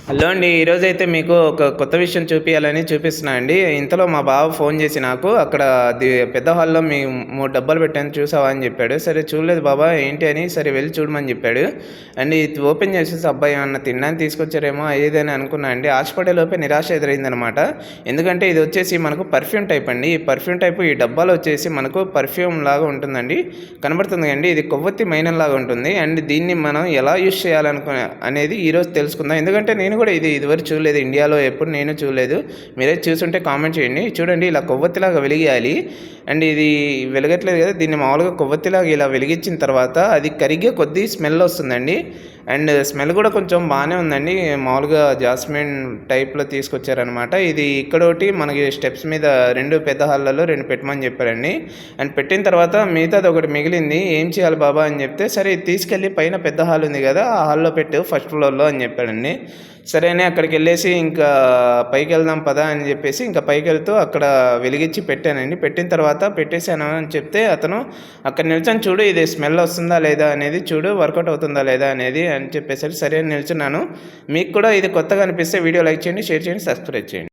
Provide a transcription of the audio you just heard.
Hello అండి. ఈరోజైతే మీకు ఒక కొత్త విషయం చూపియాలని చూపిస్తున్నా అండి. ఇంతలో మా బావ ఫోన్ చేసి నాకు అక్కడ పెద్ద హాల్‌లో 3 డబ్బాలు పెట్టాను చూసావా అని చెప్పాడు. సరే చూడలేదు బావ ఏంటి అని సరే వెళ్లి చూడమని చెప్పాడు. అండ్ ఇది ఓపెన్ చేసేసి అబ్బా! ఏమన్నా తినడానికి తీసుకొచ్చారేమో అది ఇది అని అనుకున్నా అండి. ఆశపడేలోపే నిరాశ ఎదురైందనమాట. ఎందుకంటే ఇది వచ్చేసి మనకు పర్ఫ్యూమ్ టైప్ అండి. ఈ పర్ఫ్యూమ్ టైప్ ఈ డబ్బాలో వచ్చేసి మనకు పర్ఫ్యూమ్ లాగా ఉంటుందండి. కనబడుతుంది కదండీ! ఇది కొవ్వొత్తి మైనం లాగా ఉంటుంది. అండ్ దీన్ని మనం ఎలా యూజ్ అనేది ఈరోజు తెలుసుకుందాం. ఎందుకంటే నేను కూడా ఇదివరకు చూడలేదు. ఇండియాలో ఎప్పుడు నేను చూడలేదు. మీరే చూసుంటే కామెంట్ చేయండి. చూడండి ఇలా కొవ్వొత్తిలాగా వెలిగియాలి. అండ్ ఇది వెలగట్లేదు కదా! దీన్ని మామూలుగా కొవ్వొత్తిలాగా ఇలా వెలిగించిన తర్వాత అది కరిగే కొద్దీ స్మెల్ వస్తుందండి. అండ్ స్మెల్ కూడా కొంచెం బాగానే ఉందండి. మామూలుగా జాస్మిన్ టైప్‌లో తీసుకొచ్చారనమాట. ఇది ఇక్కడోటి మనకి స్టెప్స్ మీద 2 పెద్ద హాల్లలో 2 పెట్టమని చెప్పారండి. అండ్ పెట్టిన తర్వాత మిగతాది ఒకటి మిగిలింది. ఏం చేయాలి బాబా అని చెప్తే, సరే ఇది తీసుకెళ్ళి పైన పెద్ద హాల్ ఉంది కదా! ఆ హాల్‌లో పెట్టు ఫస్ట్ ఫ్లోర్‌లో అని చెప్పాడండి. సరే అని అక్కడికెళ్ళేసి ఇంకా పైకెళ్దాం పదా అని చెప్పేసి ఇంకా పైకెళ్తూ అక్కడ వెలిగించి పెట్టానండి. పెట్టిన తర్వాత పెట్టేసాను అని చెప్తే అతను అక్కడ నిల్చొని చూడు ఇది స్మెల్ వస్తుందా లేదా అనేది చూడు వర్కౌట్ అవుతుందా లేదా అనేది అని చెప్పేసరికి సరే అని నిల్చున్నాను. మీకు కూడా ఇది కొత్తగా అనిపిస్తే వీడియో లైక్ చేయండి, షేర్ చేయండి, సబ్స్క్రైబ్ చేయండి.